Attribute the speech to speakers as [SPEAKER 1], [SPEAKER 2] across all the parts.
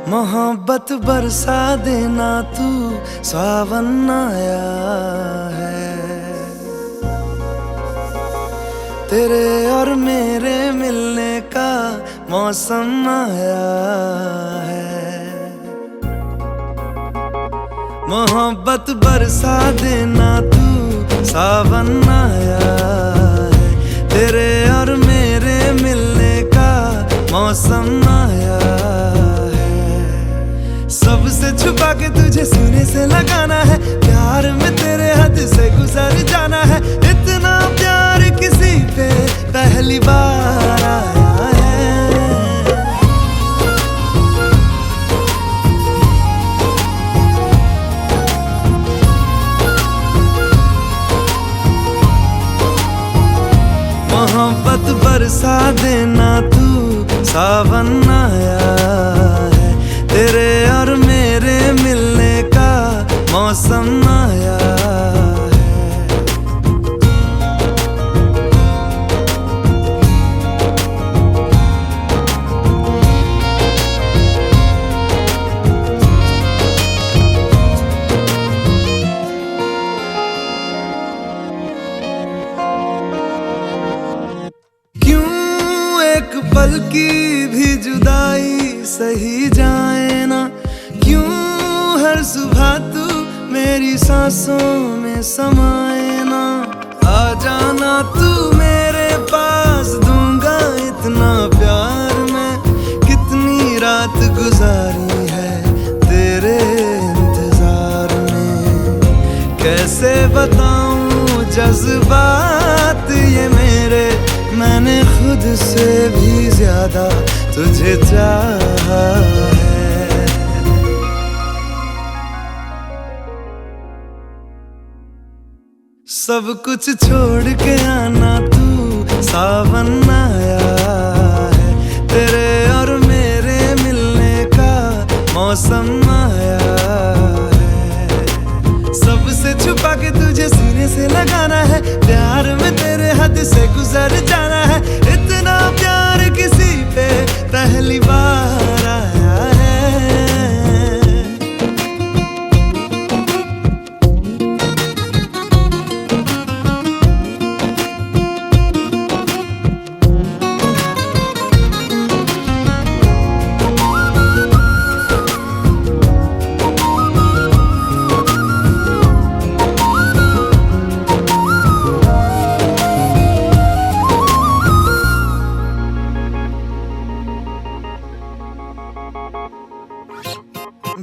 [SPEAKER 1] मोहब्बत बरसा देना तू, सावन आया है। तेरे और मेरे मिलने का मौसम आया है। मोहब्बत बरसा देना तू, सावन आया है। तेरे और मेरे मिलने का मौसम आया है। सबसे छुपा के तुझे सीने से लगाना है, प्यार में तेरे हद से गुजर जाना है। इतना प्यार किसी पे पहली बार आया है। मोहब्बत बरसा देना तू, सावन आया है। तेरे और मेरे मिलने का मौसम आया है। क्यों एक पल की भी जुदाई सही जाए ना, क्यों हर सुबह तू मेरी सांसों में समाए ना। आ जाना तू मेरे पास, दूंगा इतना प्यार मैं। कितनी रात गुजारी है तेरे इंतजार में, कैसे बताऊं जज्बात ये मेरे। मैंने खुद से भी ज्यादा तुझे चाहा है। सब कुछ छोड़ के आना तू, सावन आया है। तेरे और मेरे मिलने का मौसम आया है। सबसे छुपा के तुझे सीने से लगाना है, प्यार में तेरे हद से गुजर जाना है। इतना प्यार किसी पे पहली बार आया है।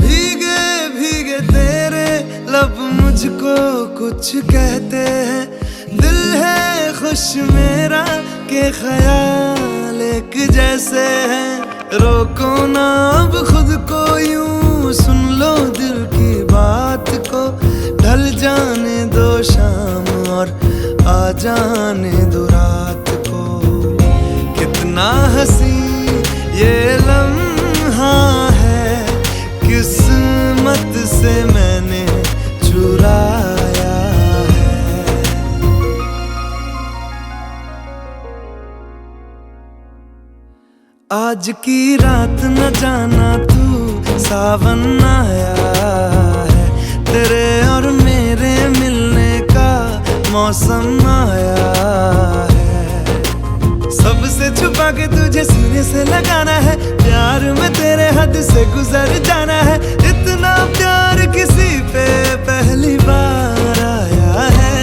[SPEAKER 1] भीगे भीगे तेरे लब मुझको कुछ कहते हैं। दिल है खुश मेरा के ख्याल एक जैसे हैं। रोको ना अब खुद को यूं, सुन लो दिल की बात को। ढल जाने दो शाम और आ जाने दो रात को। कितना हंसी ये लम्हा है, किस्मत से मैंने चुराया है। आज की रात न जाना तू, सावन आया है। तेरे और मेरे मिलने का मौसम आया है। सबसे छुपा के तुझे सीने से लगाना है, प्यार में तेरे हद से गुजर जाना है। इतना प्यार किसी पे पहली बार आया है।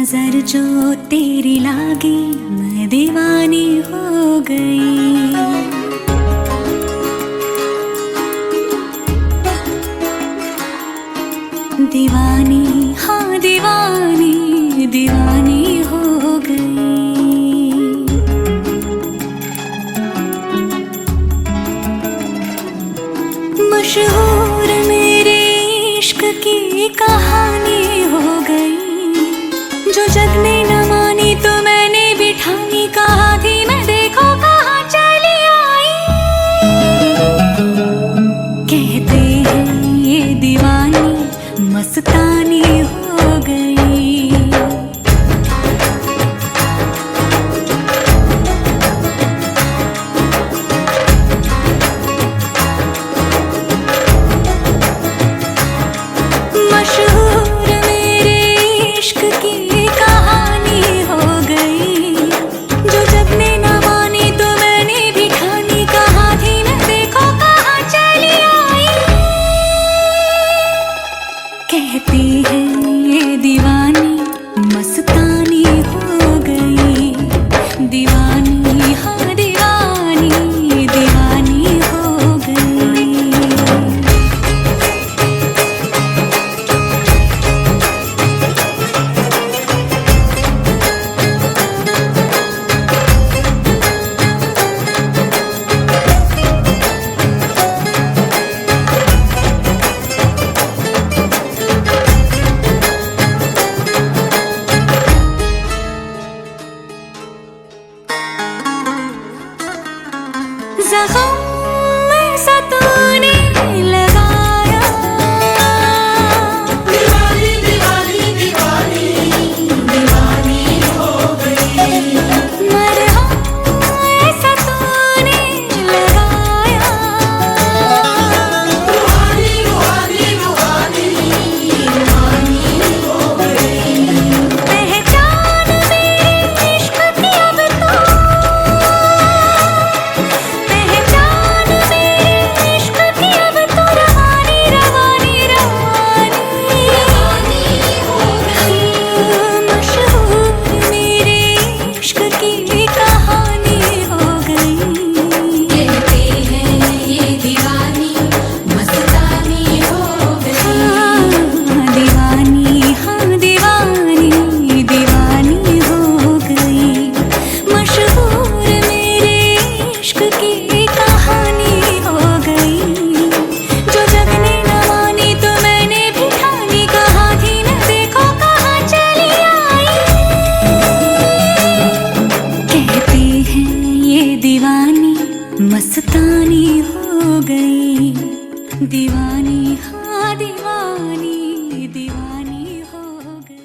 [SPEAKER 2] नजर जो तेरी लागी मैं दीवानी हो गई। दीवानी हाँ दीवानी दीवानी हो गई। मशहूर मेरे इश्क की कहानी हो गई। जो जग ने न मानी तो मैंने भी ठानी, कहा थी मैं देखो कहाँ चली आई। कहते हैं ये दीवानी मस्तानी हो गई। मशहूर मेरे इश्क की कहानी हो गई। जो जब ने न मानी तो मैंने भी ठानी, कहा थी मैं देखो कहाँ चली आई। कहती है ये दीवानी मस्तानी हो गई। दीवानी हाँ दीवानी दीवानी हो गई। ज़ख्म ऐसा तूने लगाया, दीवानी दीवानी दीवानी दीवानी हो गई। मरहम ऐसा तूने लगाया, रूहानी रूहानी रूहानी रूहानी हो गई। पहचान मेरे इश्क की अब तो, मस्तानी हो गई। दीवानी हाँ दीवानी दीवानी हो गई।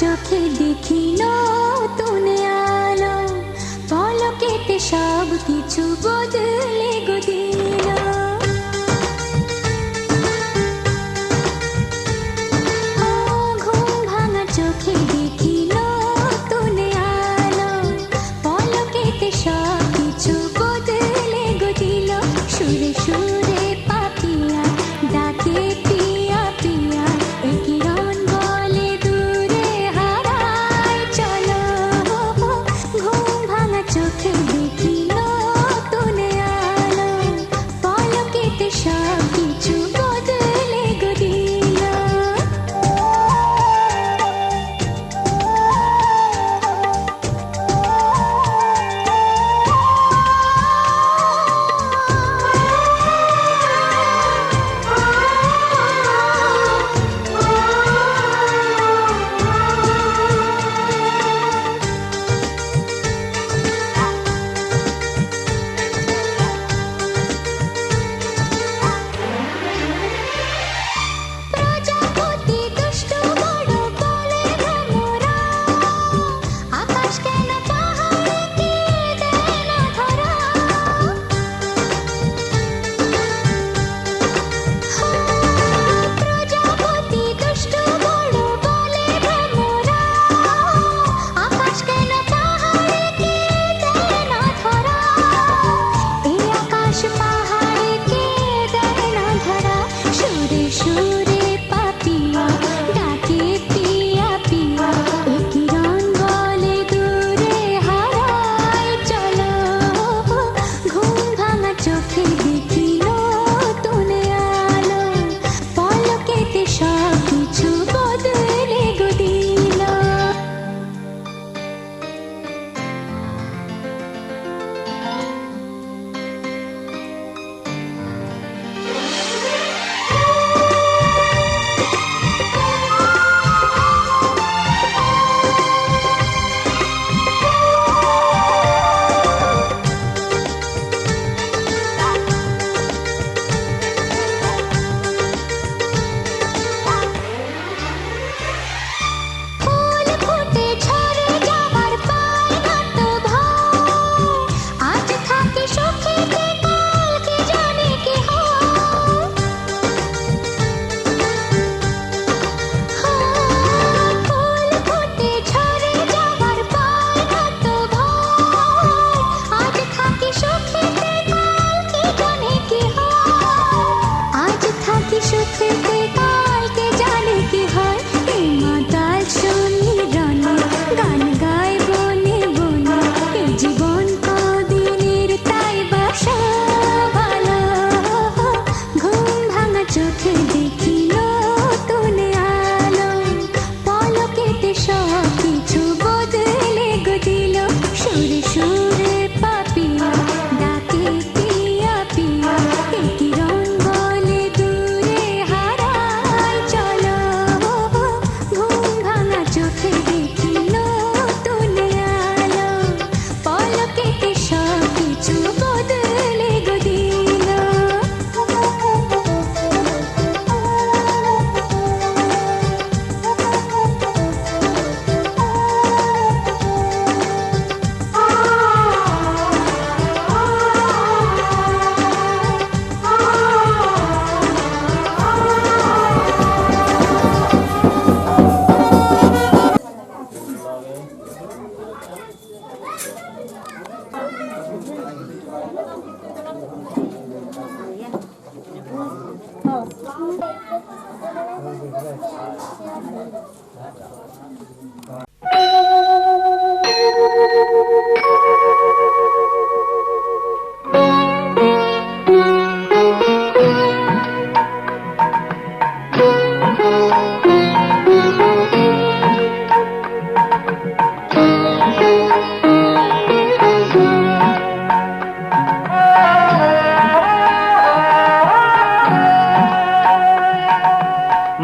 [SPEAKER 2] চোখে দেখিল তুনে আলো পলকেতে সব কিছু বদলে গো দিল সুরে পাপিয়া ডাকে পিয়া পিয়া একই গান বলে দূরে হারায় চলো ঘুম ভাঙা চোখে দেখিল তুনে আলো পলকেতে সব কিছু বদলে গো দিল। ফুল ফুটে ঝরে যাবার পায় না তো ভয় আজ থাকি সুখেতে কালকে জানে কি হয়। ফুল ফুটে ঝরে যাবার পায় না তো ভয় আজ থাকি সুখেতে কালকে জানে কি হয়। আজ থাকি সুখেতে কালকে জানে কি হয়। এই মাতাল শুনি রনে গান গায় বনে বনে এই জীবন কদিনের তাই বাসা ভালো ঘুম ভাঙা চোখে দেখিল তুনে আলো পলকেতে সব কিছু বদলে গো দিল। সুরে সুরে পাপিয়া ডাকে পিয়া পিয়া একই রং বলে দূরে হারায় চলো ঘুম ভাঙা চোখে দেখিল তুনে আলো পলকেতে সব কিছু বদলে গো দিল।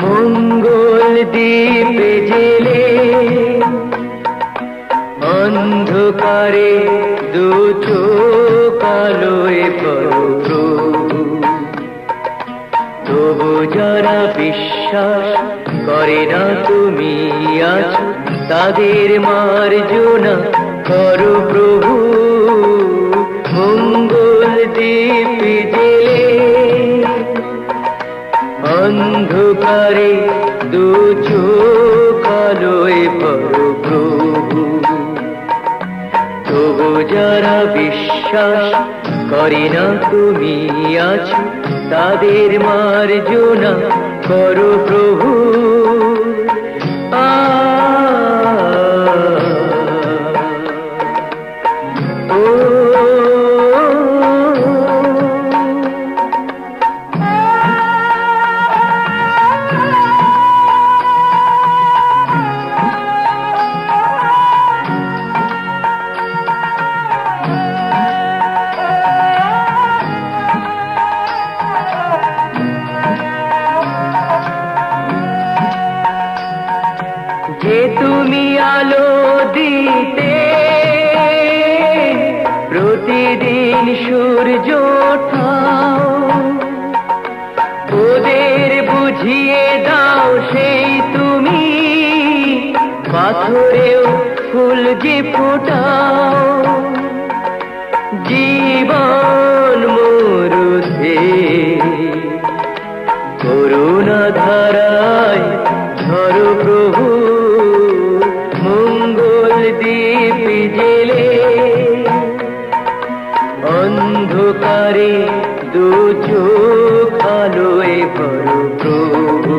[SPEAKER 3] মঙ্গল দ্বীপে জেলে অন্ধকারে দু চোখ আলোয় পরো তবু যারা বিশ্বাস করে না তুমি আছো তাদের মার্জনা করো প্রভু। মঙ্গল দ্বীপে জেলে অন্ধকারে দু চোখ আলোয় পরো প্রভু তবু যারা বিশ্বাস করে না তুমি আছো তাদের মার্জনা করো প্রভু। যে তুমি আলো দিতে প্রতিদিন সূর্য ওঠাও ওদের বুঝিয়ে দাও সেই তুমি পাথরেও ফুল যে ফোটাও জীবন মরুতে করুণা ধারায় ধরো প্রভু। মঙ্গল দ্বীপ জেলে অন্ধকারে দু চোখ আলোয় ভরো প্রভু।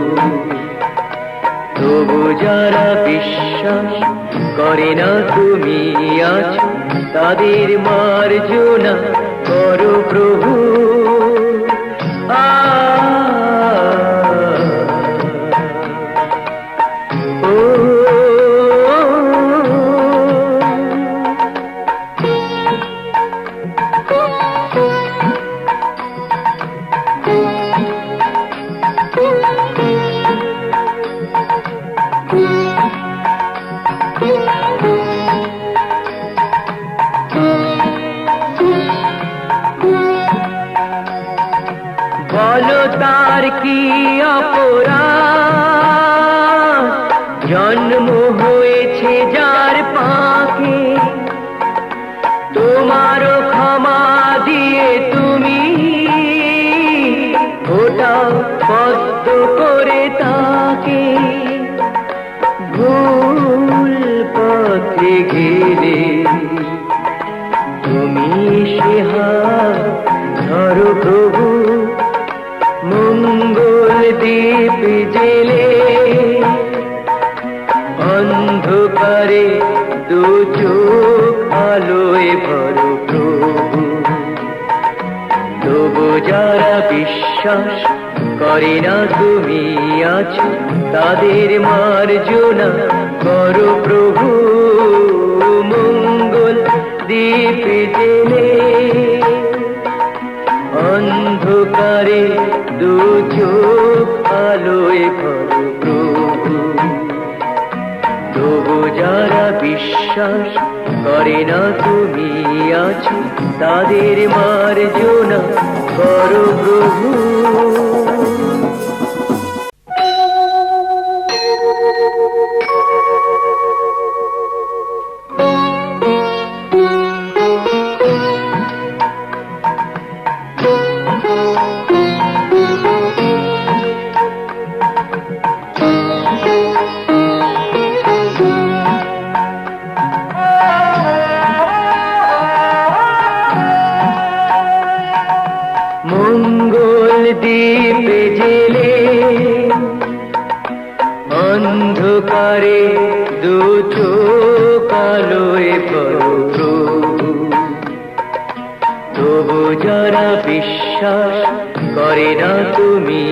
[SPEAKER 3] তবু যারা বিশ্বাস করে না তুমি আছো, তাদের মার্জনা করো প্রভু। বলো তার কি অপরাধ, জন্ম হয়েছে যার পাকে, তোমারও ক্ষমা দিয়ে তুমি ওটাও পদ্ম করে তাকে। ভুল পথে গেলে তুমি সে হাত ধরো প্রভু। মঙ্গল দীপ জেলে অন্ধকারে দু চোখ আলোয় ভরো প্রভু। তবু যারা বিশ্বাস করে না তুমি আছো, তাদের মার্জনা করো প্রভু। মঙ্গল দীপ জেলে অন্ধকারে দু চোখ আলোয় ভরো প্রভু। তবু যারা বিশ্বাস করে না তুমি আছো, তাদের মার্জনা করো প্রভু। মঙ্গল দীপ জেলে অন্ধকারে দু চোখ আলোয় ভরো প্রভু। তবু যারা বিশ্বাস করে না তুমি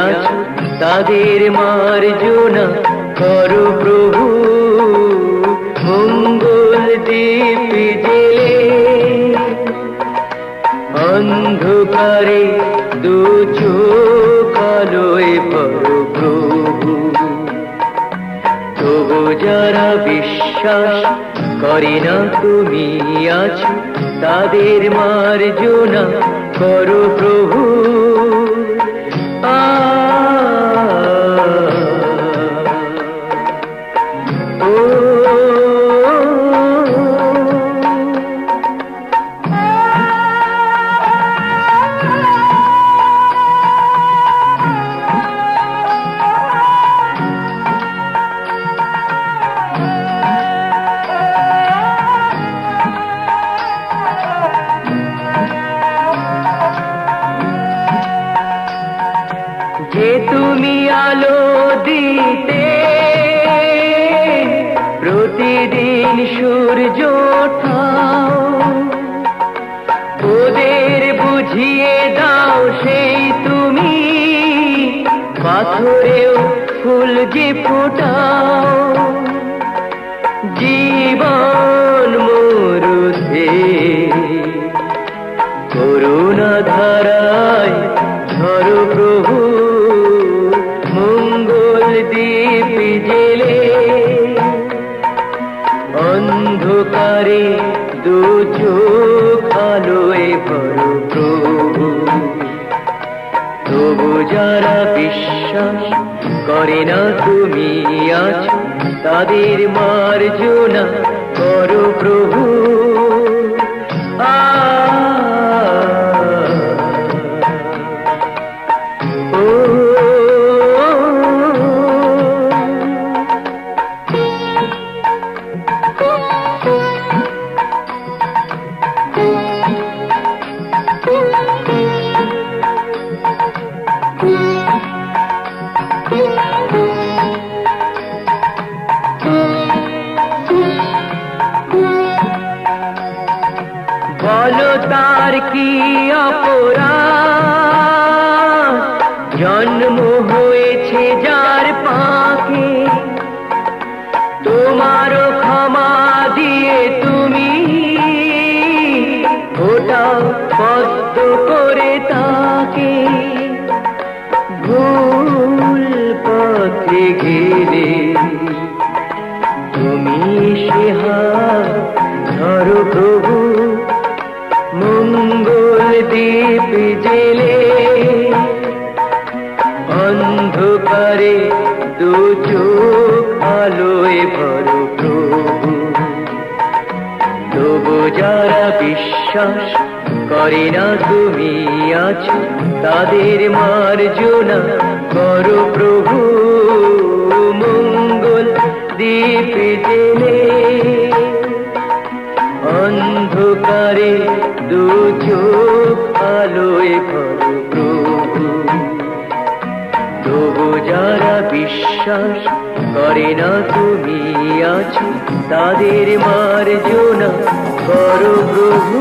[SPEAKER 3] আছো, তাদের মার্জনা করো প্রভু। মঙ্গল দীপ জেলে অন্ধকারে দু চোখ আলোয় ভরো প্রভু। তবু যারা বিশ্বাস করে না তুমি আছো, তাদের মার্জনা করো প্রভু। যে তুমি আলো দিতে প্রতিদিন সূর্য ওঠাও, ওদের বুঝিয়ে দাও সেই তুমি পাথরেও ফুল যে ফোটাও। জীবন মরুতে করুণা ধারায় ধরো প্রভু। মঙ্গল দীপ জেলে অন্ধকারে দু চোখ আলোয় ভরো প্রভু। তবু যারা বিশ্বাস করে না তুমি আছো, তাদের মার্জনা করো প্রভু।
[SPEAKER 2] Thank you.
[SPEAKER 3] হয়েছে যার পাকে, তোমারও ক্ষমা দিয়ে তুমি ওটাও পদ্ম করে তাকে। ভুল পথে গেলে তুমি সে হাত ধরো প্রভু, মঙ্গল দীপ জেলে অন্ধকারে দু চোখ আলোয় ভরো প্রভু। তবু যারা বিশ্বাস করে না তুমি আছো, তাদের মার্জনা করো প্রভু, মঙ্গল দীপ জেলে অন্ধকারে দু চোখ আলোয় ভরো প্রভু। তবু যারা বিশ্বাস করে না তুমি আছো, তাদের মার্জনা করো প্রভু।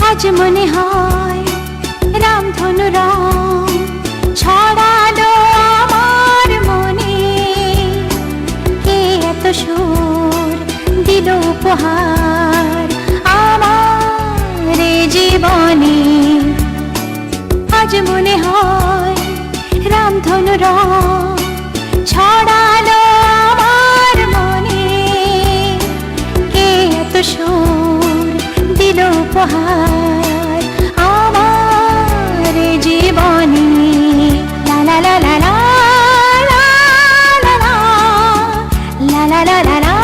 [SPEAKER 2] আজ মনে হয় রামধনু রং ছড়ালো আমার মনে, কে এত সুর দিল উপহার আমার জীবনে। আজ মনে হয় রামধনু রং ছড়ালো আমার মনে, কে এত সুর দিল উপহার আমার জীবনে। লা লা লা লা লা লা লা লা লা লা লা লা।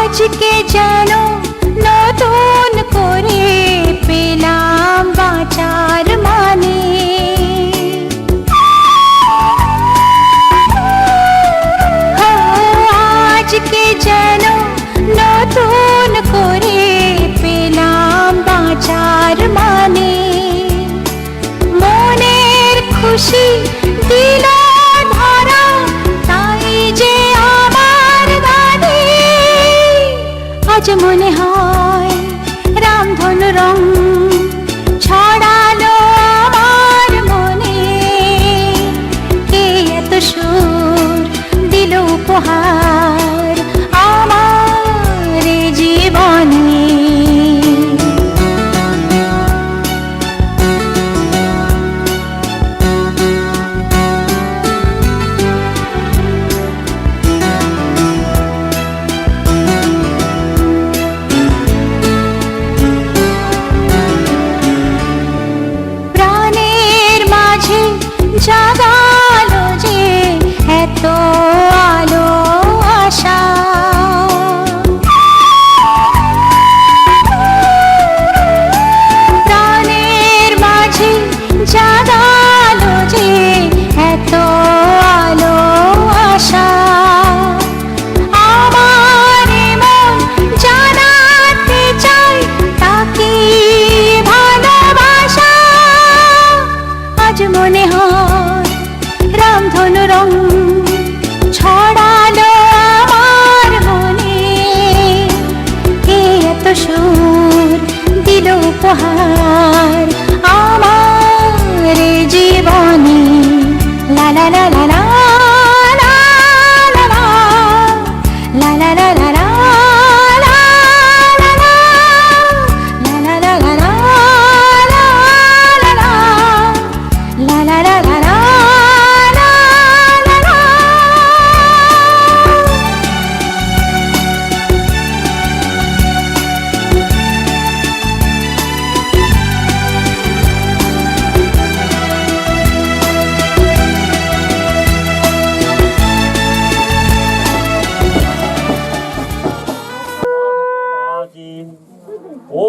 [SPEAKER 2] আজকে যেন নতুন করে পেলাম বাঁচার মানে, আজকে যেন নতুন করে পেলাম বাঁচার মানে। মনের খুশি দিল ধরা, তাই যে আমার দানি। আজ মনে হয় রামধনু রং ছড়ালো আমার মনে, কে এত সুর দিল উপহার আমার জীবনে।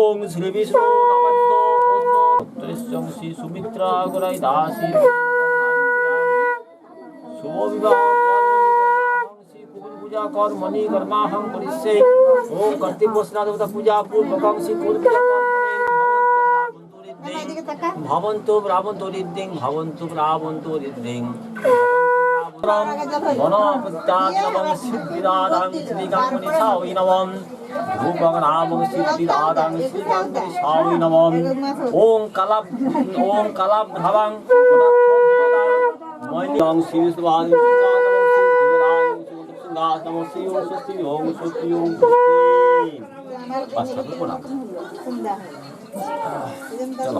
[SPEAKER 4] ओम श्री विष्णु नमस्तो उत्तरस्यं श्री सुमित्रा गुराई दासी शुभ विवाह श्री कुबेर पूजा कर्मणि कर्माहं करिष्ये ओम कार्तिक वसनादेवता पूजा पूर्वकं श्री कुल पूजा भवन्तु ब्राह्मणतो रिद्धिं भवन्तु ब्राह्मणतो रिद्धिं वनपत्यात्मं सिद्धिदादां श्रीकाङ्कुनि सावै नमः रूपं नामं सिद्धिदादां श्रीकाङ्कुनि सावै नमः ओम कलाभ्रवं मैलिं श्रीस्वादि नमः श्री ओम स्वस्ति ओम स्वस्ति ओम स्वस्ति बस कर लो ना चलो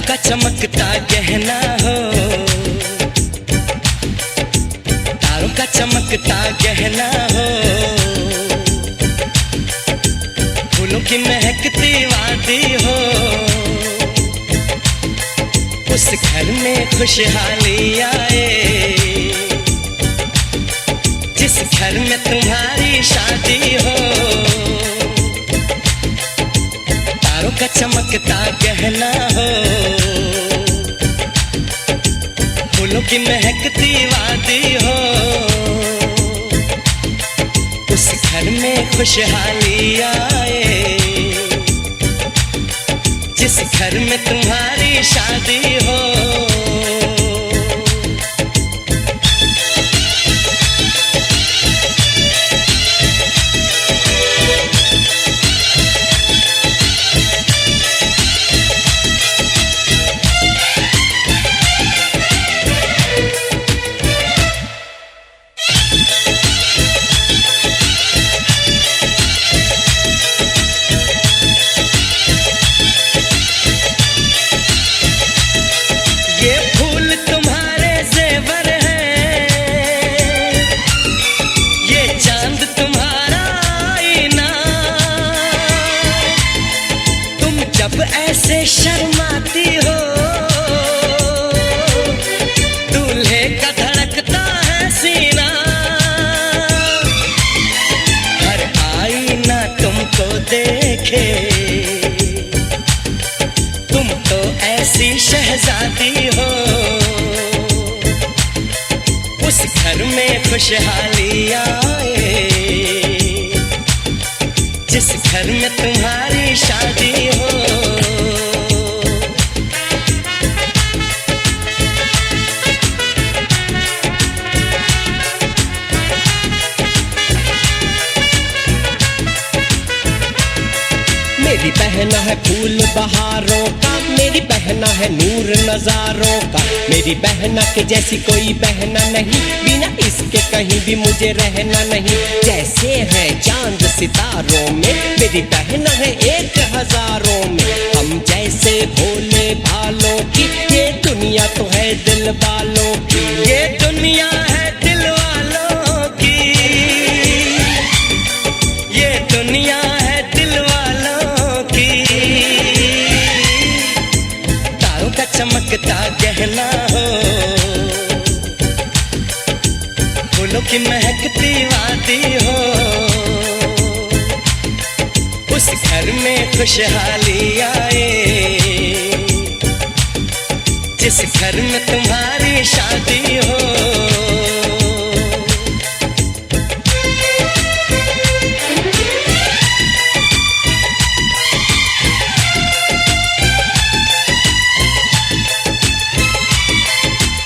[SPEAKER 5] का चमकता गहना हो, तारों का चमकता गहना हो, फूलों की महकती वादी हो, उस घर में खुशहाली आए, जिस घर में तुम्हारी शादी हो। तारों का चमकता गहना हो, फूलों की महकती वादी हो, उस घर में खुशहाली आए, जिस घर में तुम्हारी शादी हो। ये फूल तुम्हारे जेवर हैं, ये चांद तुम्हारा आईना, तुम जब ऐसे शर्माती हो, दूल्हे का धड़कता है सीना, हर आईना तुमको देखे, तुम तो ऐसी शहजादी हो, उस घर में खुशहाली आए, जिस घर में तुम्हारी शादी हो। मेरी बहना है फूल बहारों का, मेरी बहना है नूर नजारों का, मेरी बहना के जैसी कोई बहना नहीं, बिना इसके कहीं भी मुझे रहना नहीं। जैसे है चांद सितारों में, मेरी बहना है एक हजारों में, हम जैसे भोले भालों की, ये दुनिया तो है दिल वालों की, ये दुनिया है दिल वालों की, ये दुनिया है दिल वालों की। तारों का चमकता गहना हो, फूलों की महकती वादी हो, उस घर में खुशहाली आए, जिस घर में तुम्हारी शादी हो।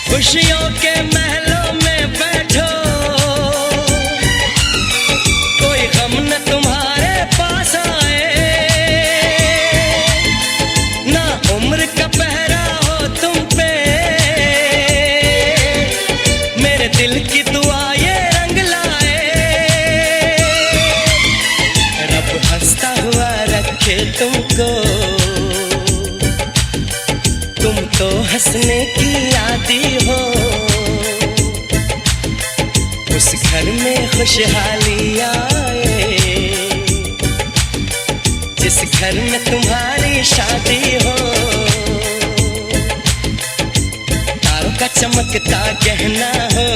[SPEAKER 5] खुशियों के महलों में बैठो, कोई गम न तुम्हारे पास आए, ना उम्र का पहरा हो तुम पे, मेरे दिल की दुआ ये रंग लाए, रब हंसता हुआ रखे तुमको, तुम तो हंसने की आदी हो, उस घर में खुशहाली आए, जिस घर में तुम्हारी शादी हो। तारों का चमकता गहना हो,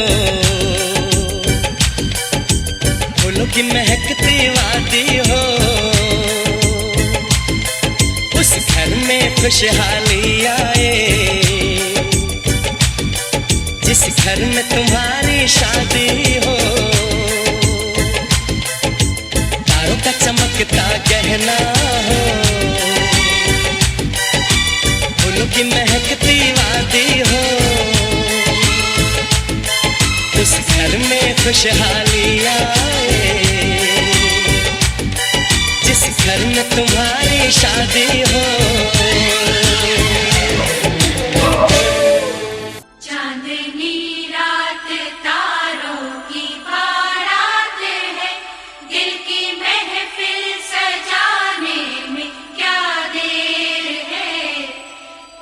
[SPEAKER 5] फूलों की महकती वादी हो, उस घर में खुशहाली आए, जिस घर में तुम्हारी शादी हो। तारों का चमकता गहना हो, फूलों की महकती वादी हो, उस घर में खुशहाली आए, जिस घर में तुम्हारी शादी हो।
[SPEAKER 2] चांदनी रात तारों की बारात है, दिल की महफिल सजाने में क्या देर है,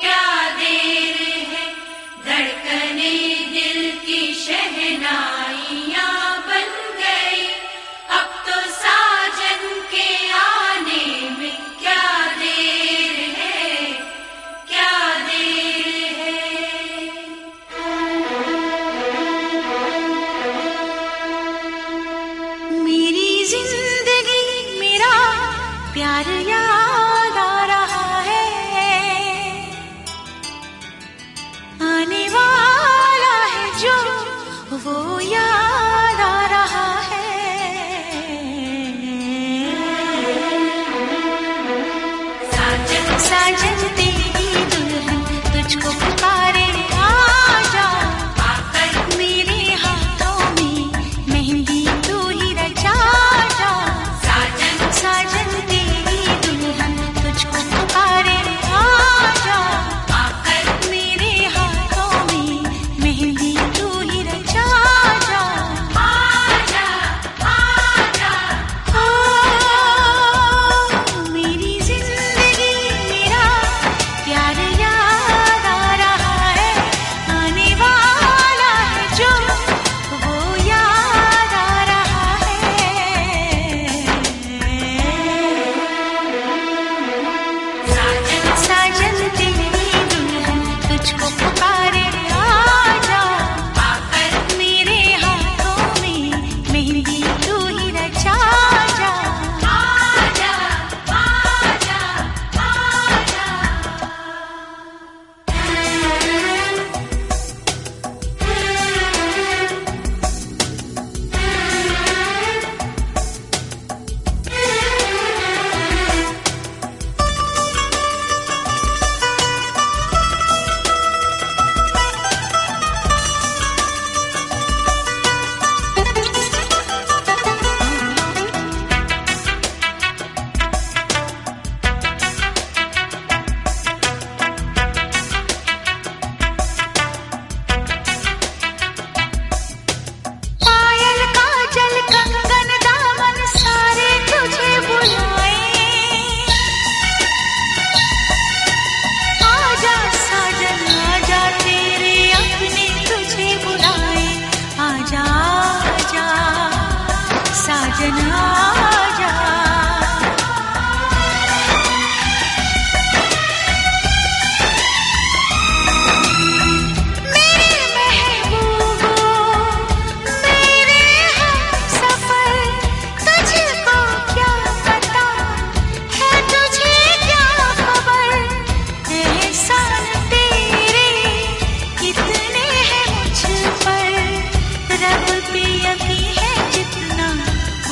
[SPEAKER 2] क्या वो याद आ रहा है। साजन साजन तेरी दुल्हन तुझको पुकारे, आजा आकर मेरे हाथों में मेहंदी तू ही रचा जा। साजन साजन तेरी दुल्हन तुझको पुकारे, आजा आकर मेरे हाथों में मेहंदी तू ही रचा जा। आजा आजा मेरी जिंदगी मेरा प्यार याद आ रहा है। आने वाला है जो वो याद आ रहा है। साजन साजन तेरी दुल्हन तुझको पुकारे, आजा आकर मेरे हाथों में मेहंदी तू ही रचा जा। आजा आजा आजा पायल काजल कंगन दामन सारे तुझे बुलाए। आजा साजन आजा तेरे अपने तुझे बुलाए। आजा आजा साजन आजा। मेरे महबूबो मेरे हमसफर, तुझको क्या पता है तुझे क्या खबर। एहसान तेरे कितने हैं मुझ पर, रब पे यकीन है जितना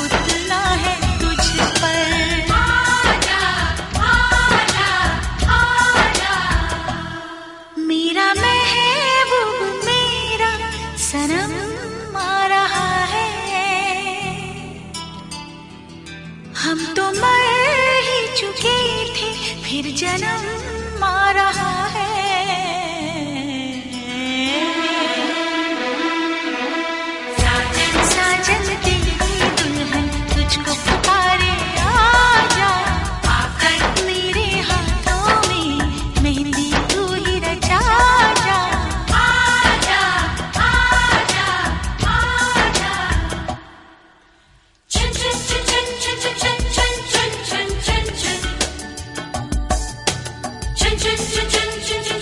[SPEAKER 2] उतना है तुझ पर। आजा आजा आजा मेरा महबूब मेरा सनम आ रहा है। हम तो मर ही चुके थे फिर जन्म आ रहा है। साजन साजन तेरी दुल्हन तुझको पुकारे, आजा आकर मेरे हाथों में मेहंदी तू ही रचा जा। आजा आजा आजा चुन चुन चुन चुन चुन चुन चुन चुन चुन चुन चुन चुन चुन चुन चुन चुन चुन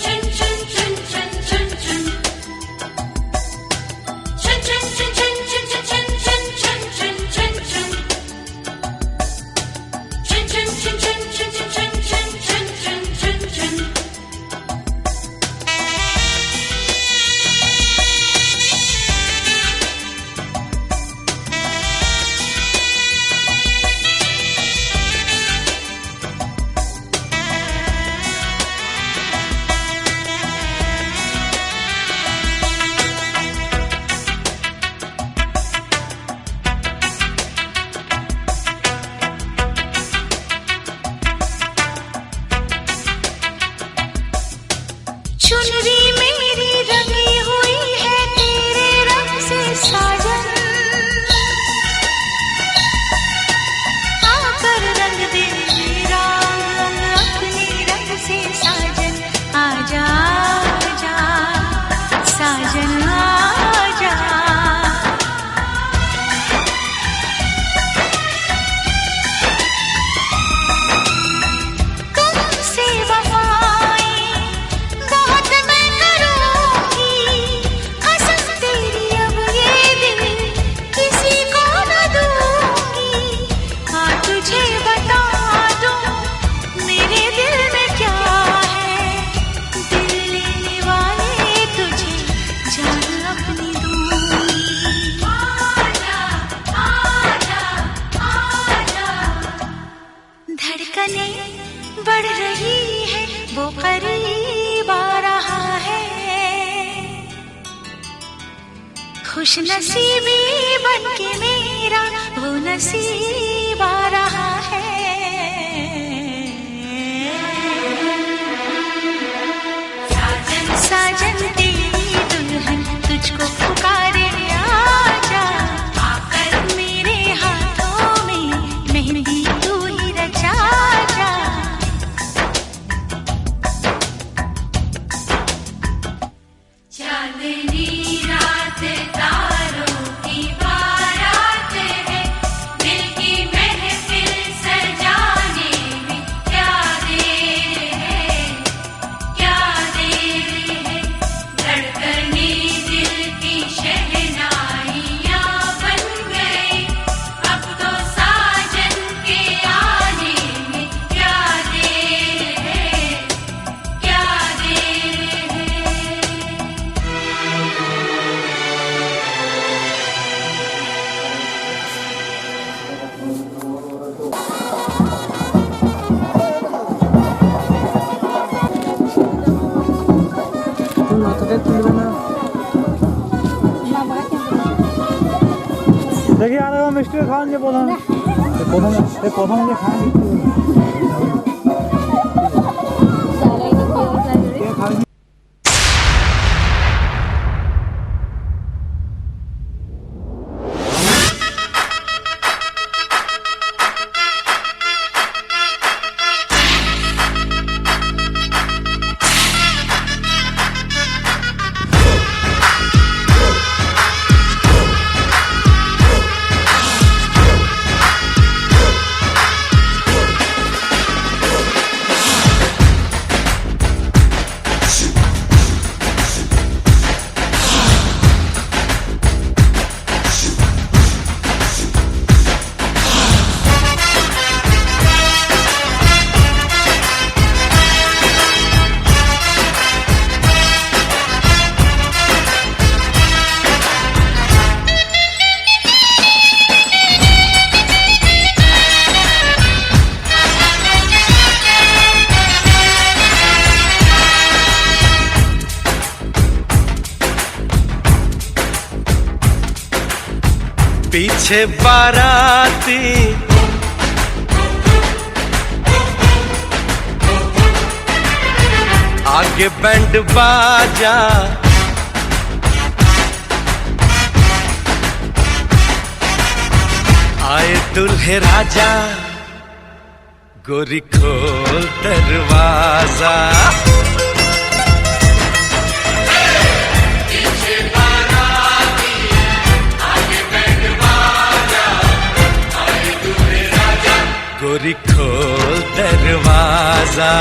[SPEAKER 2] खुश नसीबी बनके मेरा वो नसीब आ रहा है। साजन तेरी दुल्हन तुझको पुकारे आजा, आकर मेरे हाथों में मेहंदी तू ही रचा जा। चांदनी रात तारों की बारात है, दिल की महफिल सजाने में क्या देर है, क्या देर है। धड़कने दिल की शहनाइयाँ बन गए, अब तो साजन के आने में क्या देर है, क्या देर है।
[SPEAKER 4] देखिए आ रहा हूँ मिस्टर खान ये बोला
[SPEAKER 1] पीछे बाराती आगे बैंड बाजा, आए दुल्हे राजा, गोरी खोल दरवाजा। गोरी खोल दरवाजा।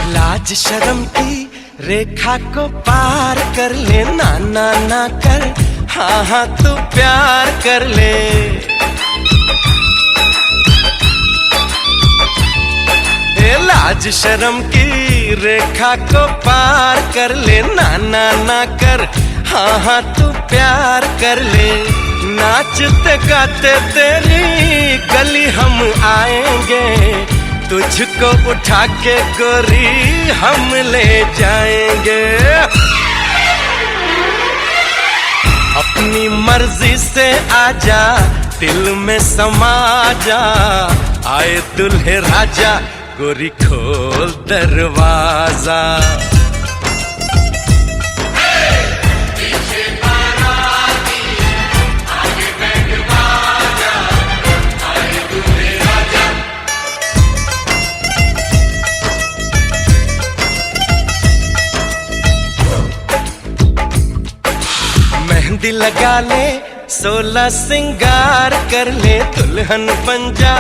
[SPEAKER 1] लाज शर्म की रेखा को पार कर ले, ना ना ना कर, हाँ हाँ तू प्यार कर ले। ए लाज शर्म की रेखा को पार कर ले, ना ना ना कर, हाँ हाँ तू प्यार कर ले। नाचते गाते तेरी गली हम आएंगे, तुझको उठा के गोरी हम ले जाएंगे। अपनी मर्जी से आजा, दिल में समा जा, आए दुल्हे राजा, गोरी खोल दरवाजा। मेहंदी लगा ले 16 सिंगार कर ले, दुल्हन बन जा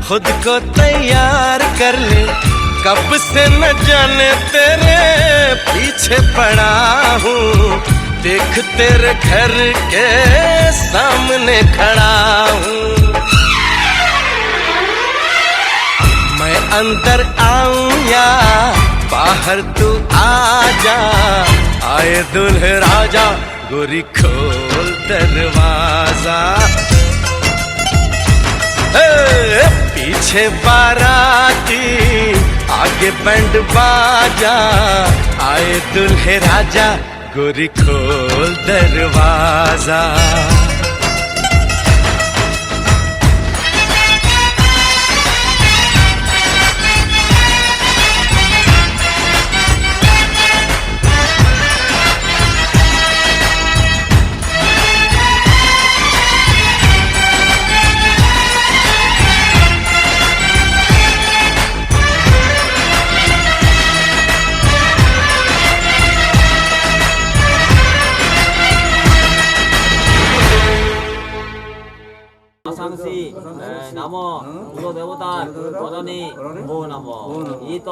[SPEAKER 1] खुद को तैयार कर ले। कब से न जाने तेरे पीछे पड़ा हूँ, देख तेरे घर के सामने खड़ा हूँ। मैं अंदर आऊं या बाहर तू आ जा, आए दुल्हे राजा गोरी खोल दरवाजा। पीछे बाराती आगे बैंड बाजा, आए दुल्हे राजा गोरी खोल दरवाजा।
[SPEAKER 4] 상시 나머 구로 대보다 원원이 모 나머 이또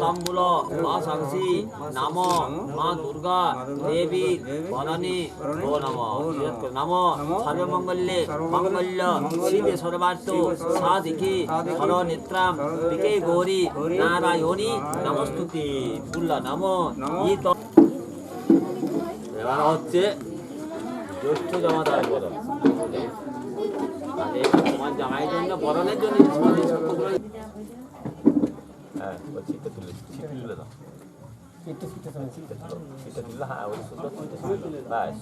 [SPEAKER 4] 담불어 마 상시 나머 마 두르가 대비 원원이 모 나머 나머 사변मंगल्ये मंगल्य शिवे सर्वार्थ साधिके हर नेत्राम विके गौरी नारायणी नमस्तुते 불러 나머 이또 내가 어째 জ্যৈষ্ঠ জামাতা বড় আরে তোমার জামাইয়ের জন্য বরণের জন্য তোমাদের সবগুলো হ্যাঁ চিত্তে তুলে দাও চিত্তে তুলে হ্যাঁ ওই সুন্দর চিত্তে তুলে বাস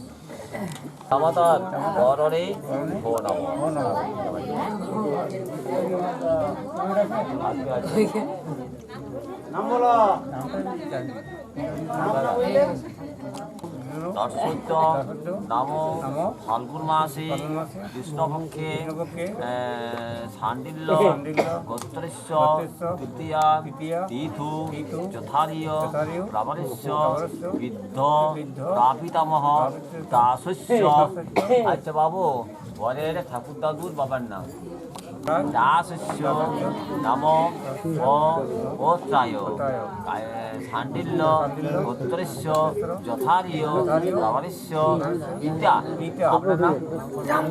[SPEAKER 4] জামাতা বরণে হো নাম নাম বলো দর্শিত নাম ফাল্গুন মাসে কৃষ্ণপক্ষে শাণ্ডিল্য গোত্রেশ্য তৃতীয়া তিথু চতুর্থীয় প্রাবরেশ্য বৃদ্ধ প্রাপিতামহ দাসস্য। আচ্ছা বাবু ঘরের ঠাকুর দাদুর বাবার নাম দাসস্য নাম গোত্রায় শাণ্ডিল্য গোত্রেশ্য যথারীয় প্রাবরেশ্য বিদ্যা। আপনার নাম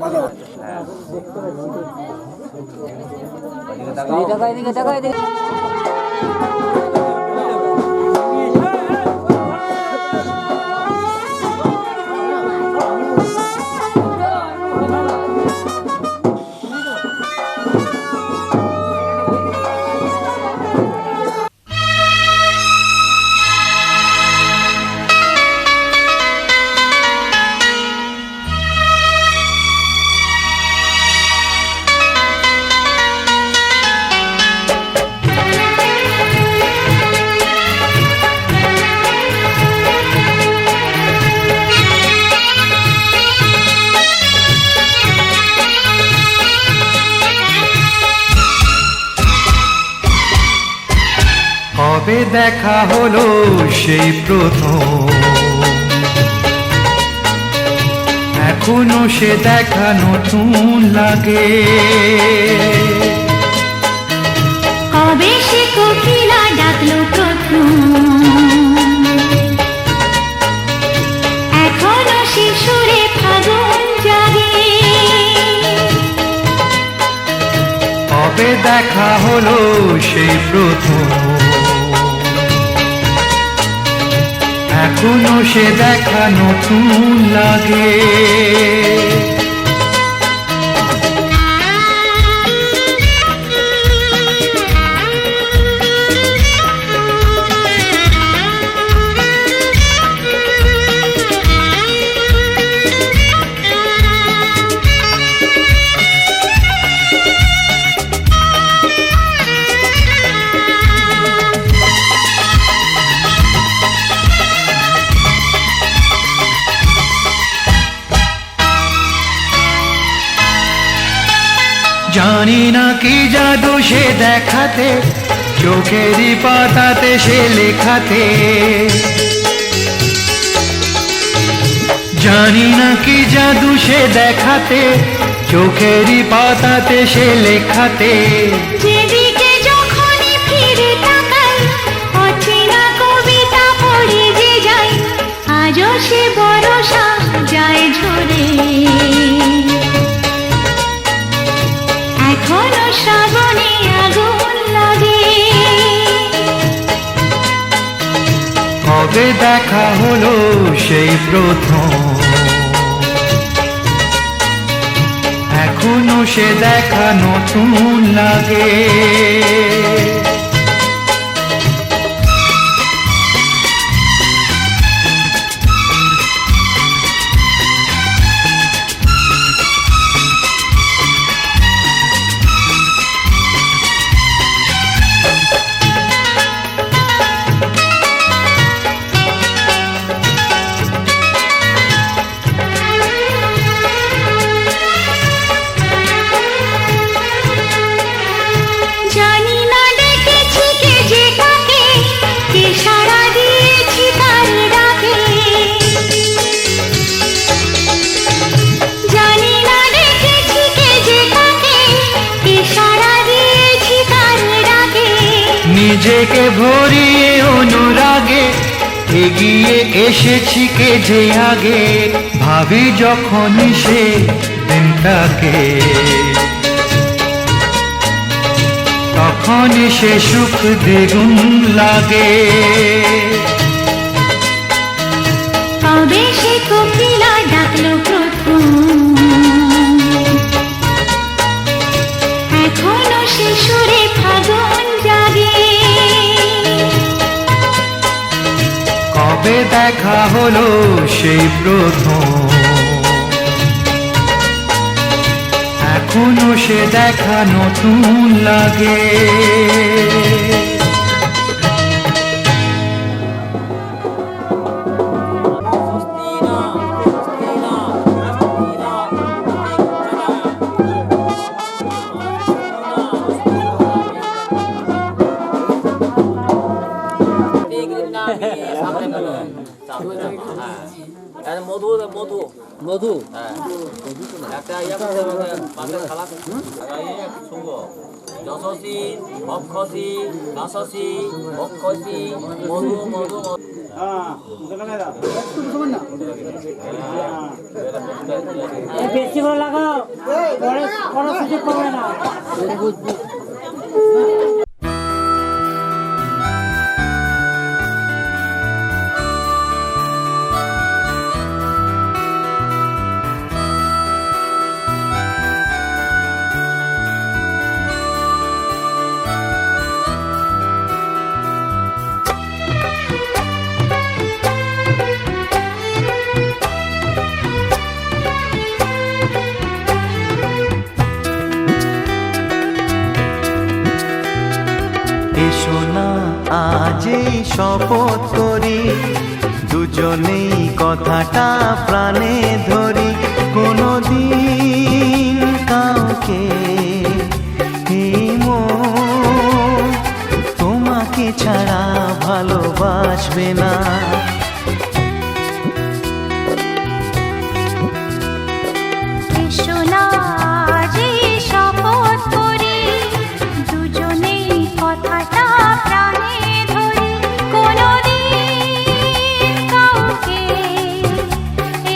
[SPEAKER 1] কবে দেখা হলো সেই প্রথম, এখনো সে দেখা নতুন লাগে।
[SPEAKER 2] কবে সে কোকিলা ডাকলো প্রথম, এখনো সে সুরে ফাগুন জাগে।
[SPEAKER 1] কবে দেখা হলো সেই প্রথম, এখনো সে দেখা নতুন লাগে। জানি না কি জাদু সে দেখাতে, চোখেরই পাতাতে সে লেখাতে। জানি না কি জাদু সে দেখাতে, চোখেরই পাতাতে সে লেখাতে।
[SPEAKER 2] যেদিকে যখনই ফিরে তাকাই, অচেনা কবিতা পড়ে যে যাই, আজও সে বরষা যায় ঝরে। এখনো শ্রাবণে আগুন লাগে।
[SPEAKER 1] কবে দেখা হলো সেই প্রথম, এখনো সে দেখা নতুন লাগে।
[SPEAKER 2] জানি না ডেকেছি কে যে কাকে, কে সাড়া দিয়েছি তার ডাকে। জানি না ডেকেছি কে যে কাকে, কে সাড়া দিয়েছি তার ডাকে।
[SPEAKER 1] নিজেকে ভরিয়ে অনুরাগে এগিয়ে এসেছি কে যে আগে, ভাবি যখন সে দিনটাকে, তখন সে সুখ দ্বিগুণ লাগে।
[SPEAKER 2] কবে সে কোকিলা ডাকলো প্রথম, এখনো সে সুরে ফাগুন জাগে।
[SPEAKER 1] কবে দেখা হলো সেই প্রথম, এখনো সে দেখা নতুন লাগে।
[SPEAKER 4] মধু মধু মধু একটা ইয়া করতে হবে, পাঁচটা খালা শুনবো। যশসী অক্ষসী নাশসী অক্ষসী মধু মধু
[SPEAKER 6] বেশি করে লাগাও, পরে কোনো সুযোগ পাবে না।
[SPEAKER 1] এসো না আজই শপথ করি, দুজনেই কথাটা প্রাণে ধরি। কোনোদিন কাউকে এই মন তোমাকে ছাড়া ভালোবাসবে না।
[SPEAKER 2] এসো না আজই শপথ করি, দুজনেই কথাটা প্রাণে ধরি। কোনোদিন কাউকে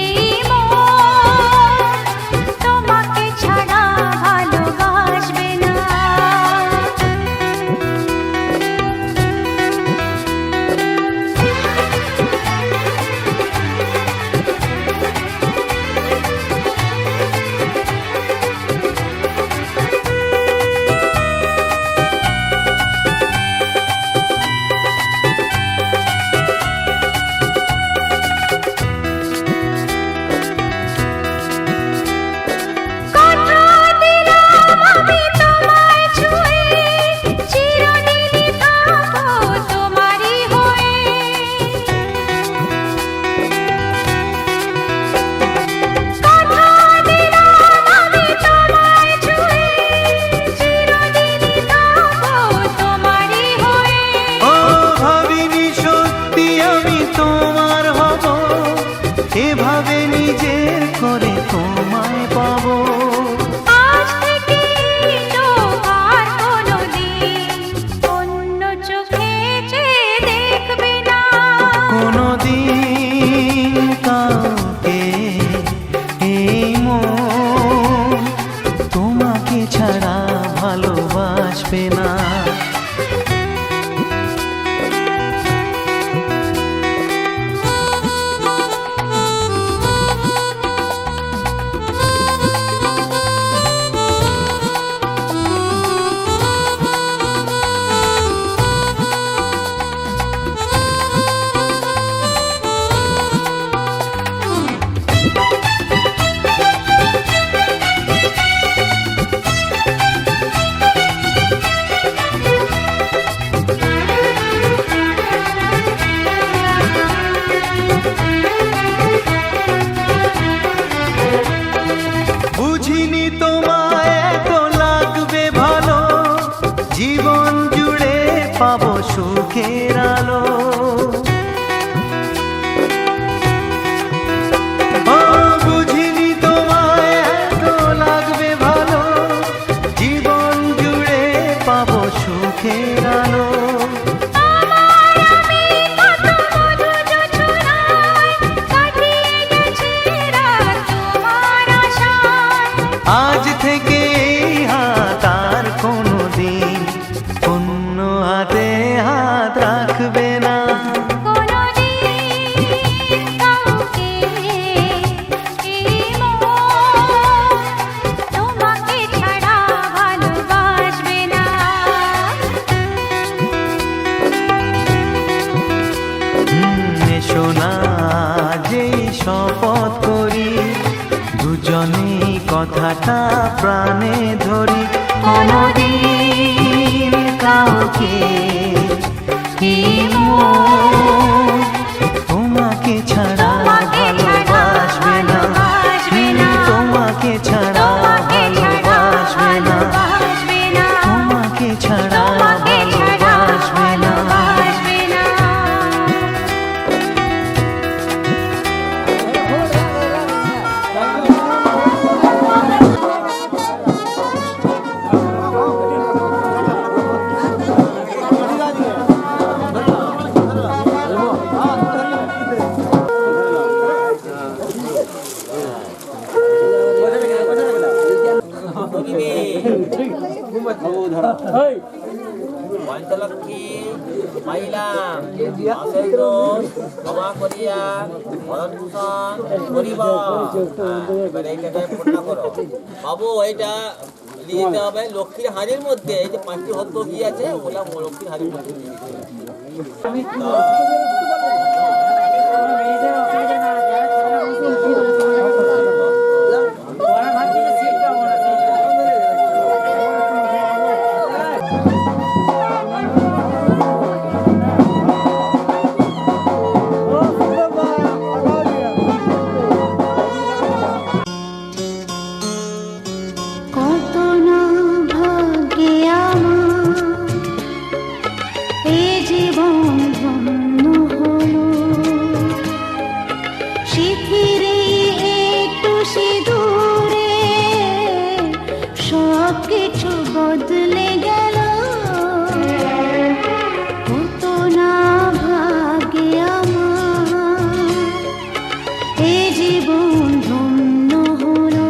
[SPEAKER 2] এই মন তোমাকে ছাড়া ভালো
[SPEAKER 1] কথা প্রাণে ধরি কোনদিন কাউকে কি মন তোমাকে ছাড়া ভালোবাসবে না, তোমাকে ছাড়া ভালোবাসবে না, তোমাকে ছাড়া ভালোবাসবে না।
[SPEAKER 4] পঞ্চলক্ষ্মী পাইলাম অশেষ দোষ ক্ষমা করিয়া ভরণভূষণ করিব। এবার এইটাকে পূর্ণ করো বাবু। এইটা নিয়ে যেতে হবে লক্ষ্মীর হাড়ির মধ্যে। এই যে 5টি হত্য কি আছে ওগুলা লক্ষ্মীর হাড়ির মধ্যে দিয়ে দিতে হবে।
[SPEAKER 2] কত না ভাগ্যে আমার এই জীবন ধন্য হলো, শিথিরে একটু সিঁদুরে সব কিছু বদলে গেল। কত না ভাগ্যে আমার এই জীবন ধন্য হলো,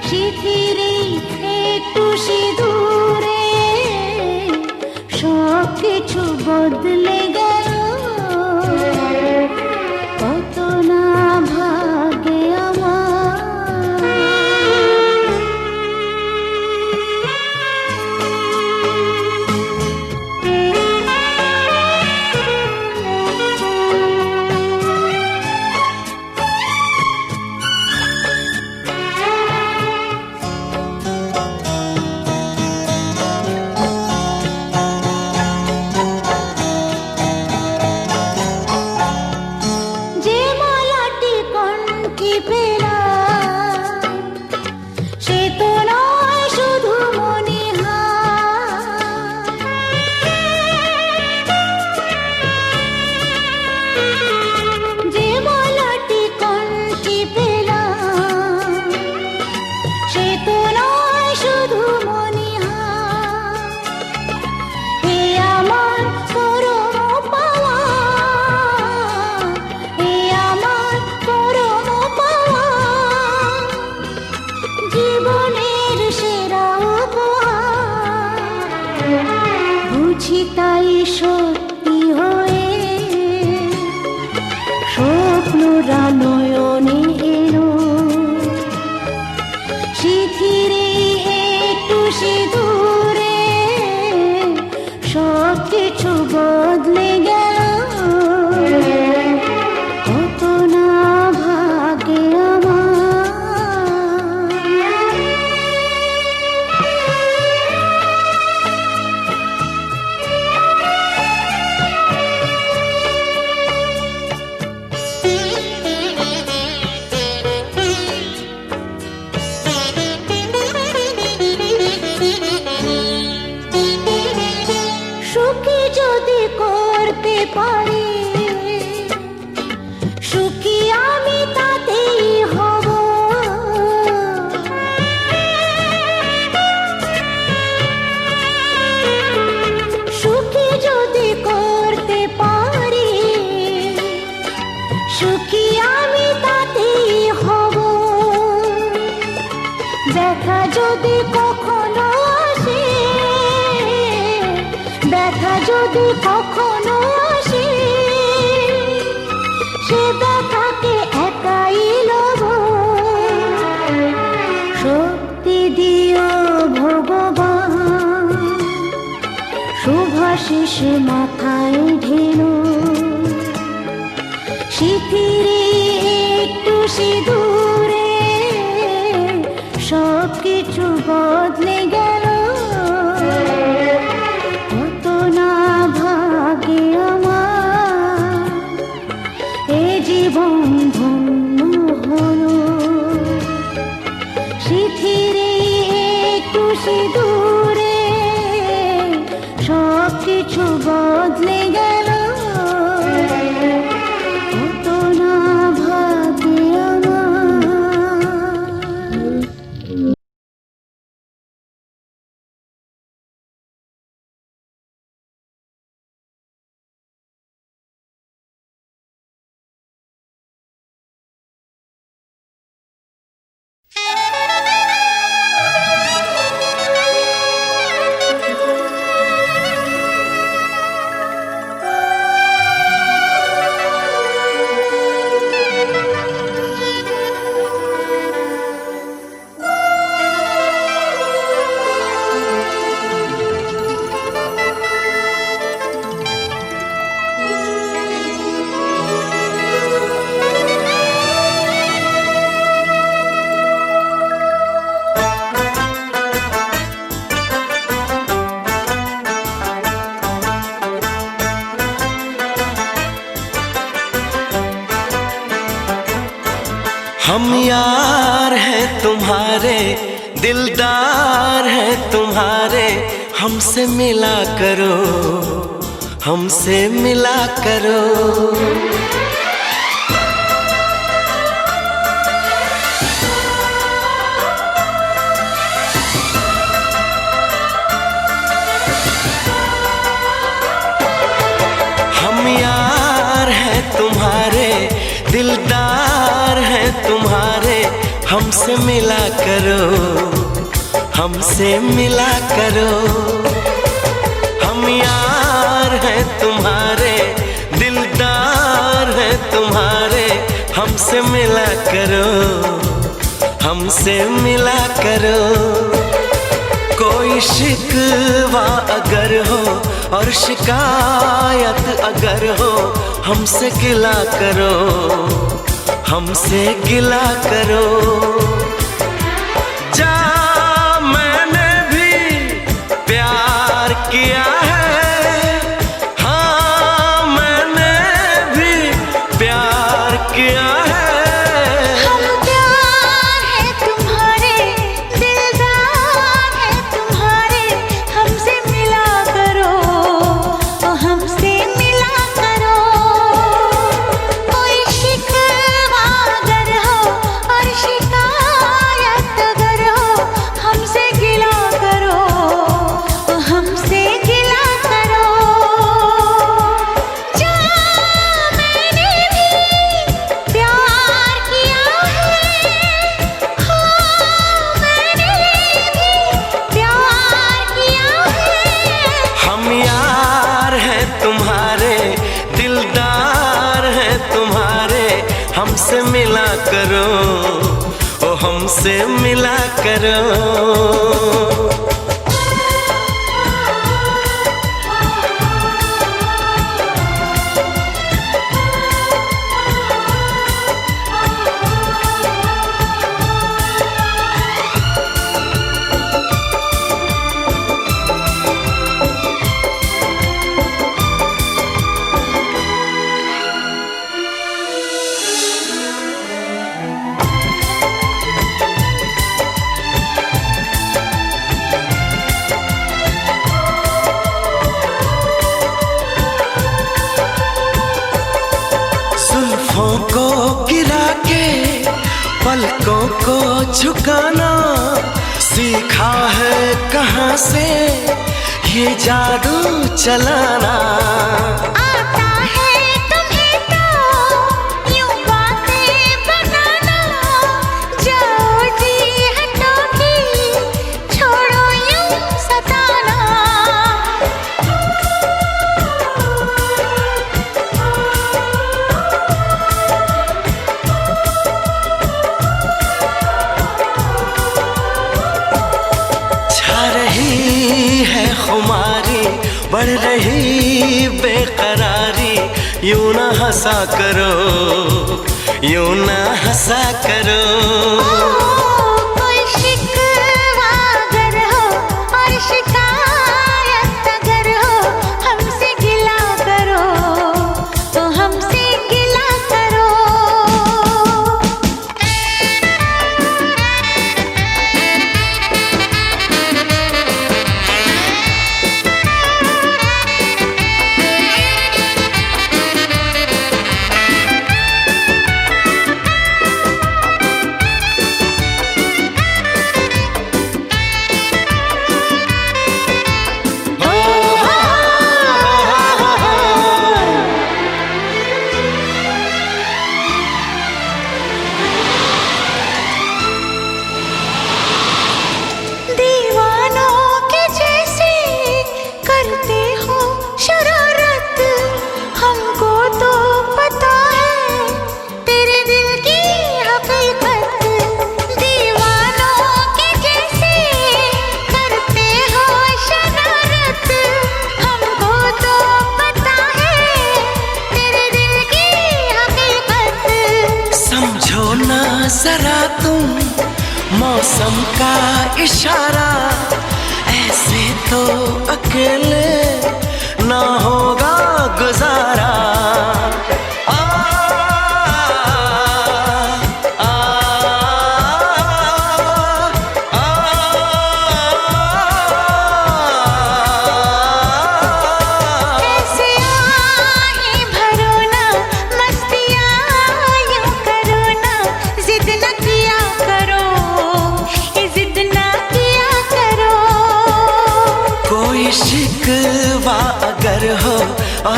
[SPEAKER 2] শিথিরে একটু সিঁদুরে সব কিছু বদলে গেল। কত না ভাগ্যে যে মালাটি কণ্ঠে পেলাম সে তো নয় শুধু মনিহার। যে মালাটি কণ্ঠে পেলাম সে তো নয় শুধু মনিহার। এ আমার পরম পাওয়া, এ আমার পরম পাওয়া, জীবনের সেরা উপহার। বুঝি তাই সত্যি হয়ে স্বপ্নরা নয়নে এলো, শিথিরে একটু সিঁদুরে সব কিছু বদলে গেল। কত না ভাগ্যে আমার। সুখী যদি করতে পারি, সুখী আমি তাতেই হব। সুখী যদি করতে পারি, সুখী আমি তাতেই হব। দেখা যদি কখনো আসে, দেখা যদি কখনো আসে, সে দেখাকে একাই লব। শক্তি দিও ভগবান, শুভাশিস মাথায় ঢেলো, শিথিরে একটু সিঁদুরে
[SPEAKER 1] हम यार हैं तुम्हारे, दिलदार हैं तुम्हारे, हमसे मिला करो, हमसे मिला करो। हम यार हैं तुम्हारे, दिलदार हैं तुम्हारे, हमसे मिला करो, हमसे मिला करो। हम यार हैं तुम्हारे, दिलदार हैं तुम्हारे, हमसे मिला करो, हमसे मिला करो। कोई शिकवा अगर हो और शिकायत अगर हो, हमसे गिला करो, हमसे गिला करो। जा मैंने भी प्यार किया है, हाँ मैंने भी प्यार किया है।
[SPEAKER 2] हम प्यार है तुम्हारे, दिलदार है तुम्हारे, हमसे मिला करो, हमसे मिला करो। कोई शिकवा अगर हो और शिकायत अगर हो, हमसे गिला करो, हमसे गिला करो। जा मैंने भी प्यार किया है, हाँ मैंने भी प्यार किया है।
[SPEAKER 1] हम यार हैं तुम्हारे, दिलदार हैं तुम्हारे, हमसे मिला करो, ओ हमसे मिला करो। जुल्फों को गिरा के पलकों को झुकाना सीखा है कहाँ से ये जादू चलाना।
[SPEAKER 2] आता है तुम्हें तो यूं बातें बनाना, जाओ जी हटो की छोड़ो यूं सताना।
[SPEAKER 1] छा रही है खुमारी, बढ़ रही बेकरारी, यूं ना हंसा करो, यूं ना हंसा करो।
[SPEAKER 2] कोई शिकवा अगर हो और शिकायत अगर हो, हमसे गिला करो, तो हमसे गिला करो। दीवानों के जैसे करते हो शरारत, हमको तो पता है तेरे दिल की हकीकत। दीवानों के जैसे करते हो शरारत, हमको तो पता है तेरे दिल की हकीकत।
[SPEAKER 1] समझो ना जरा तुम मौसम का इशारा, ऐसे तो अकेले ना होगा गुजारा। आ, आ,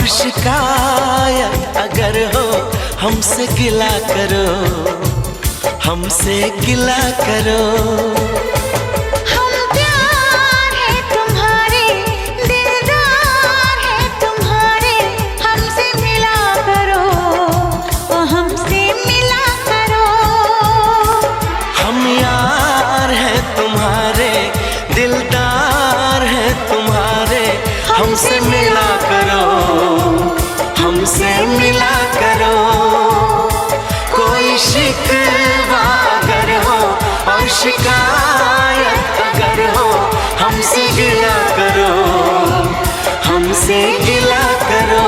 [SPEAKER 7] और शिकायत अगर हो हमसे गिला करो, हमसे गिला करो।
[SPEAKER 2] हम प्यार है तुम्हारे, दिलदार है तुम्हारे, हमसे मिला करो, हमसे मिला करो।
[SPEAKER 7] हम यार हैं तुम्हारे, दिलदार हैं तुम्हारे, हमसे मिला करो, हमसे मिला करो। कोई शिकवा अगर हो और शिकायत अगर हो हमसे गिला करो, हमसे गिला करो।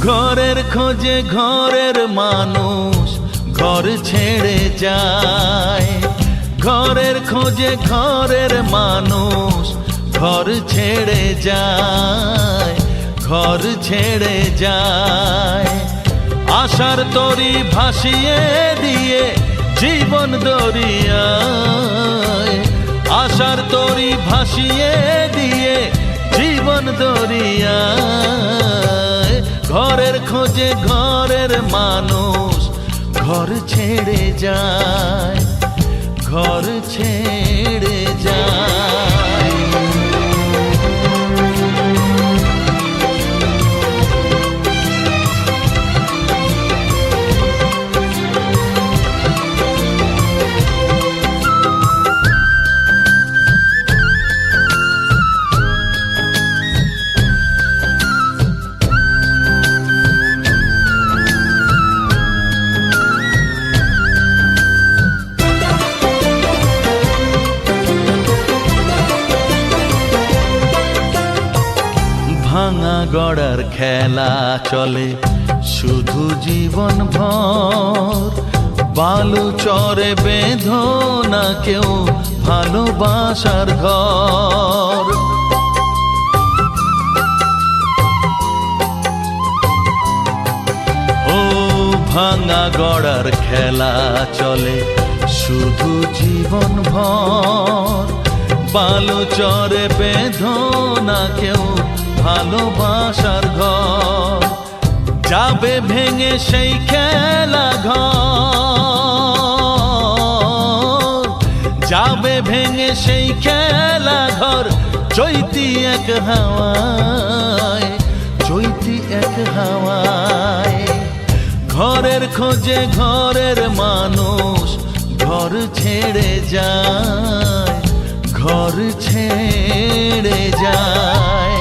[SPEAKER 1] ঘরের খোঁজে ঘরের মানুষ ঘর ছেড়ে যায়, ঘরের খোঁজে ঘরের মানুষ ঘর ছেড়ে যায়, ঘর ছেড়ে যায়। আশার তরি ভাসিয়ে দিয়ে জীবন দরিয়ায়, আশার তরি ভাসিয়ে দিয়ে জীবন দরিয়ায়। ঘরের খোঁজে ঘরের মানুষ ঘর ছেড়ে যায়, ঘর ছেড়ে যায়। ভাঙা গড়ার খেলা চলে শুধু জীবন ভর, বালু চরে বেঁধো না কেউ ভালোবাসার ঘর। ও ভাঙা গড়ার খেলা চলে শুধু জীবন ভর, বালু চরে বেঁধো না কেউ ভালোবাসার ঘর। যাবে ভেঙে সেই খেলা ঘর, যাবে ভেঙে সেই খেলা ঘর। চৈতি এক হাওয়ায়, চৈতি এক হাওয়ায়। ঘরের খোঁজে ঘরের মানুষ ঘর ছেড়ে যায়, ঘর ছেড়ে যায়।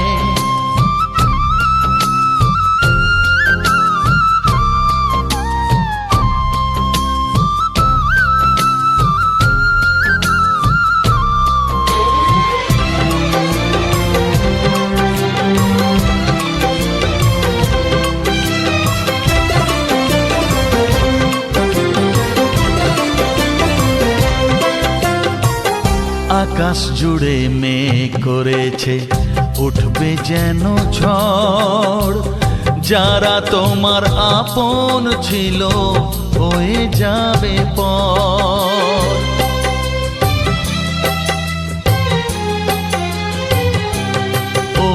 [SPEAKER 1] আকাশ জুড়ে মেঘ করেছে উঠবে যেন ঝড়, যারা তোমার আপন ছিল হয়ে যাবে পর। ও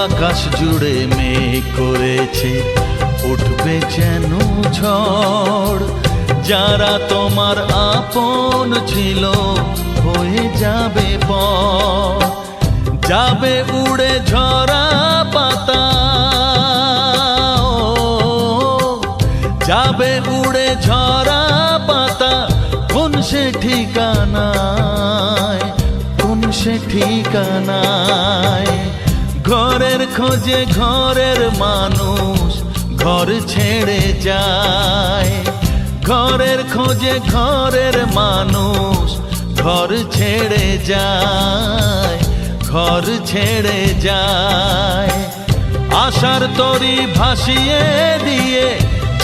[SPEAKER 1] আকাশ জুড়ে মেঘ করেছে উঠবে যেন ঝড়, যারা তোমার আপন ছিল হয়ে যাবে পর। যাবে উড়ে ঝরা পাতা, যাবে উড়ে ঝরা পাতা। কোন সে ঠিকানায়, কোন সে ঠিকানায়। ঘরের খোঁজে ঘরের মানুষ ঘর ছেড়ে যায়, ঘরের খোঁজে ঘরের মানুষ ঘর ছেড়ে যায়, ঘর ছেড়ে যায়। আশার তরি ভাসিয়ে দিয়ে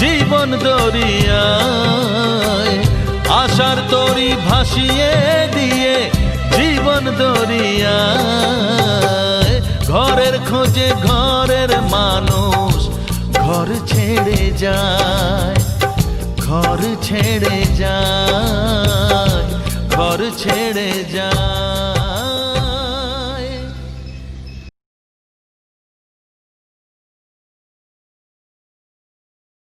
[SPEAKER 1] জীবন দরিয়ায়, আশার তরি ভাসিয়ে দিয়ে জীবন দরিয়ায়। ঘরের খোঁজে ঘরের মানুষ ঘর ছেড়ে যায়, ঘর ছেড়ে যায়, ঘর ছেড়ে যায়।